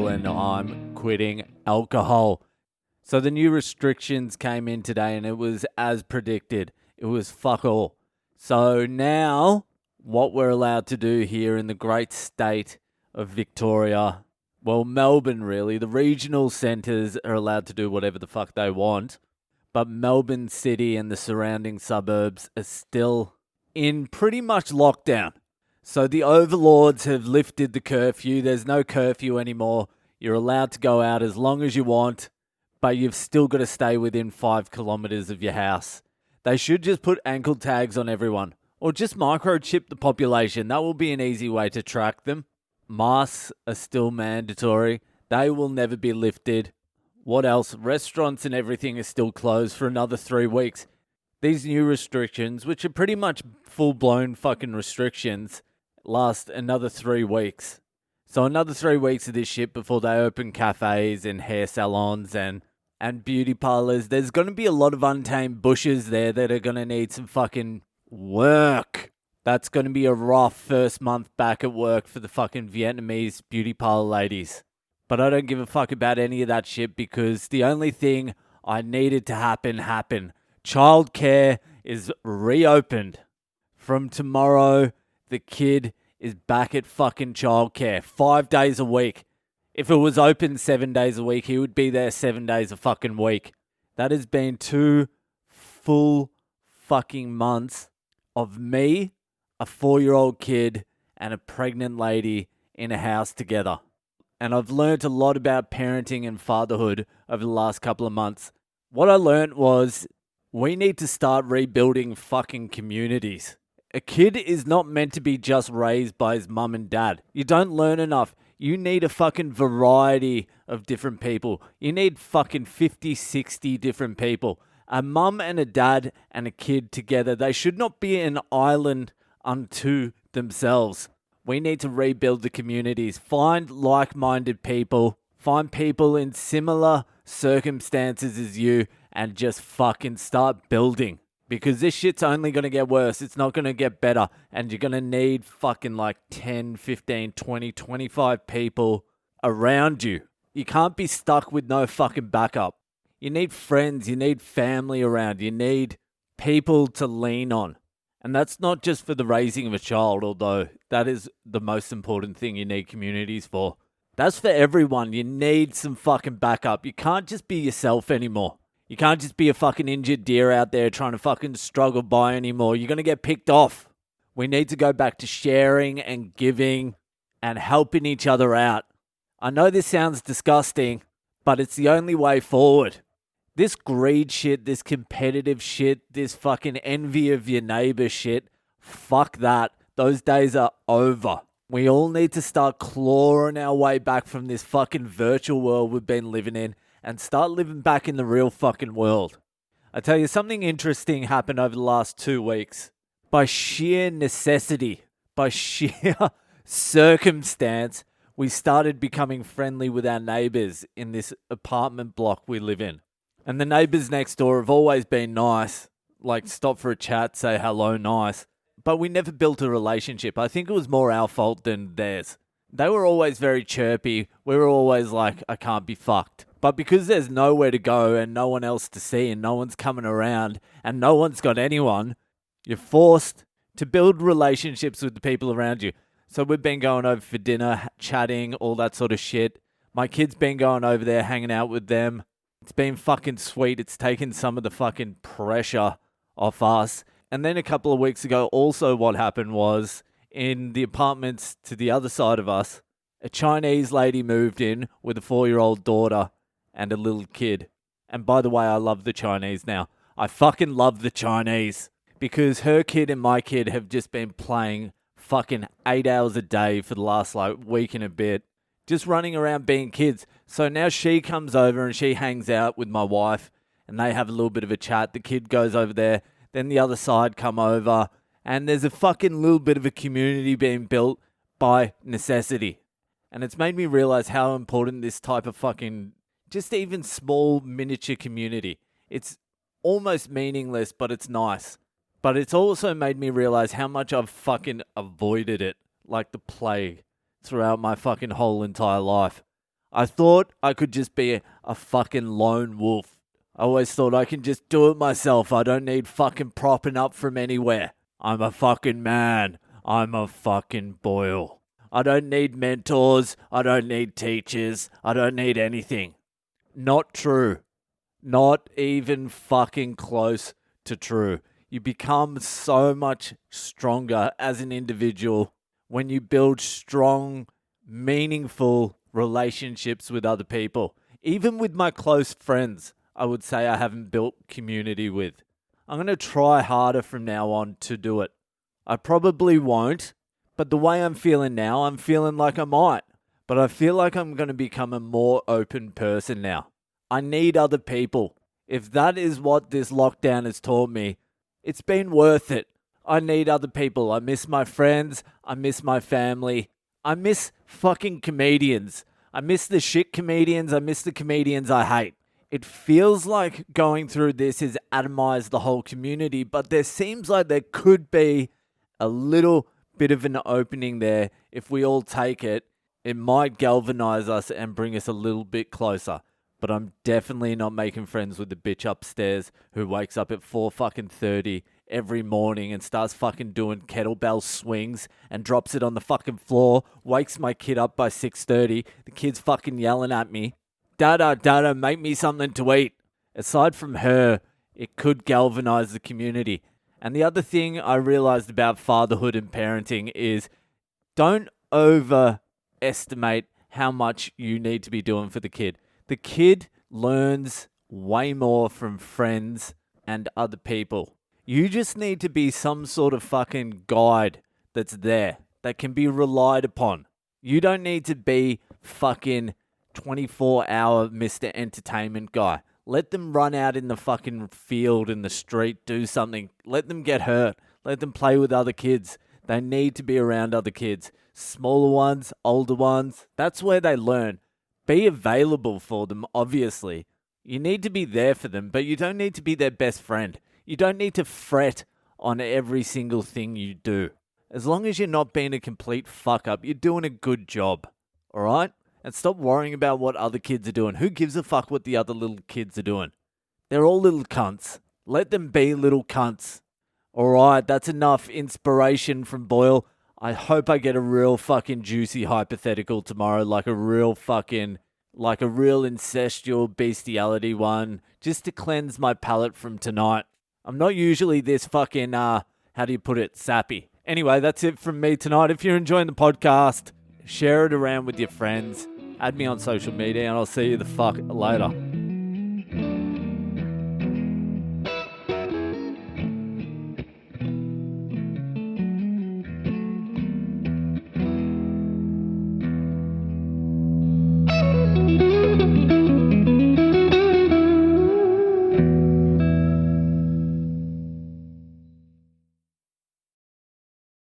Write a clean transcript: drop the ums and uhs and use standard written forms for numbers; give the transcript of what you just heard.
Boyle and I'm quitting alcohol. So the new restrictions came in today and it was as predicted. It was fuck all. So now what we're allowed to do here in the great state of Victoria, well, Melbourne really, the regional centres are allowed to do whatever the fuck they want. But Melbourne City and the surrounding suburbs are still in pretty much lockdown. So the overlords have lifted the curfew. There's no curfew anymore. You're allowed to go out as long as you want, but you've still got to stay within 5 kilometres of your house. They should just put ankle tags on everyone, or just microchip the population. That will be an easy way to track them. Masks are still mandatory. They will never be lifted. What else? Restaurants and everything are still closed for another 3 weeks. These new restrictions, which are pretty much full-blown fucking restrictions, last another 3 weeks. So another 3 weeks of this shit before they open cafes and hair salons and beauty parlors. There's going to be a lot of untamed bushes there that are going to need some fucking work. That's going to be a rough first month back at work for the fucking Vietnamese beauty parlor ladies. But I don't give a fuck about any of that shit because the only thing I needed to happen happened. Childcare is reopened. From tomorrow, the kid is back at fucking childcare 5 days a week. If it was open 7 days a week, he would be there 7 days a fucking week. That has been 2 full fucking months of me, a 4-year-old kid, and a pregnant lady in a house together. And I've learned a lot about parenting and fatherhood over the last couple of months. What I learned was we need to start rebuilding fucking communities. A kid is not meant to be just raised by his mum and dad. You don't learn enough. You need a fucking variety of different people. You need fucking 50, 60 different people. A mum and a dad and a kid together. They should not be an island unto themselves. We need to rebuild the communities. Find like-minded people. Find people in similar circumstances as you and just fucking start building. Because this shit's only going to get worse. It's not going to get better. And you're going to need fucking like 10, 15, 20, 25 people around you. You can't be stuck with no fucking backup. You need friends. You need family around. You need people to lean on. And that's not just for the raising of a child, although that is the most important thing you need communities for. That's for everyone. You need some fucking backup. You can't just be yourself anymore. You can't just be a fucking injured deer out there trying to fucking struggle by anymore. You're going to get picked off. We need to go back to sharing and giving and helping each other out. I know this sounds disgusting, but it's the only way forward. This greed shit, this competitive shit, this fucking envy of your neighbor shit, fuck that. Those days are over. We all need to start clawing our way back from this fucking virtual world we've been living in and start living back in the real fucking world. I tell you, something interesting happened over the last 2 weeks. By sheer necessity, by sheer circumstance, we started becoming friendly with our neighbours in this apartment block we live in. And the neighbours next door have always been nice, like stop for a chat, say hello, nice. But we never built a relationship. I think it was more our fault than theirs. They were always very chirpy. We were always like, I can't be fucked. But because there's nowhere to go and no one else to see and no one's coming around and no one's got anyone, you're forced to build relationships with the people around you. So we've been going over for dinner, chatting, all that sort of shit. My kid's been going over there, hanging out with them. It's been fucking sweet. It's taken some of the fucking pressure off us. And then a couple of weeks ago, also what happened was in the apartments to the other side of us, a Chinese lady moved in with a 4-year-old daughter and a little kid. And by the way, I love the Chinese now. I fucking love the Chinese because her kid and my kid have just been playing fucking 8 hours a day for the last week and a bit, just running around being kids. So now she comes over and she hangs out with my wife and they have a little bit of a chat. The kid goes over there, then the other side come over and there's a fucking little bit of a community being built by necessity. And it's made me realize how important this type of fucking just even small miniature community. It's almost meaningless, but it's nice. But it's also made me realize how much I've fucking avoided it like the plague throughout my fucking whole entire life. I thought I could just be a fucking lone wolf. I always thought I can just do it myself. I don't need fucking propping up from anywhere. I'm a fucking man. I'm a fucking Boyle. I don't need mentors. I don't need teachers. I don't need anything. Not true. Not even fucking close to true. You become so much stronger as an individual when you build strong, meaningful relationships with other people. Even with my close friends, I would say I haven't built community with. I'm going to try harder from now on to do it. I probably won't, but the way I'm feeling now, I'm feeling like I might. But I feel like I'm going to become a more open person now. I need other people. If that is what this lockdown has taught me, it's been worth it. I need other people. I miss my friends. I miss my family. I miss fucking comedians. I miss the shit comedians. I miss the comedians I hate. It feels like going through this has atomized the whole community, but there seems like there could be a little bit of an opening there. If we all take it, it might galvanize us and bring us a little bit closer. But I'm definitely not making friends with the bitch upstairs who wakes up at 4:30 every morning and starts fucking doing kettlebell swings and drops it on the fucking floor, wakes my kid up by 6:30. The kid's fucking yelling at me, Dada, make me something to eat. Aside from her, it could galvanize the community. And the other thing I realized about fatherhood and parenting is don't overestimate how much you need to be doing for the kid. The kid learns way more from friends and other people. You just need to be some sort of fucking guide that's there, that can be relied upon. You don't need to be fucking 24-hour Mr. Entertainment guy. Let them run out in the fucking field, in the street, do something. Let them get hurt. Let them play with other kids. They need to be around other kids. Smaller ones, older ones. That's where they learn. Be available for them, obviously. You need to be there for them, but you don't need to be their best friend. You don't need to fret on every single thing you do. As long as you're not being a complete fuck up, you're doing a good job. Alright? And stop worrying about what other kids are doing. Who gives a fuck what the other little kids are doing? They're all little cunts. Let them be little cunts. Alright, that's enough inspiration from Boyle. I hope I get a real fucking juicy hypothetical tomorrow, like a real incestual bestiality one, just to cleanse my palate from tonight. I'm not usually this fucking, sappy. Anyway, that's it from me tonight. If you're enjoying the podcast, share it around with your friends. Add me on social media and I'll see you the fuck later.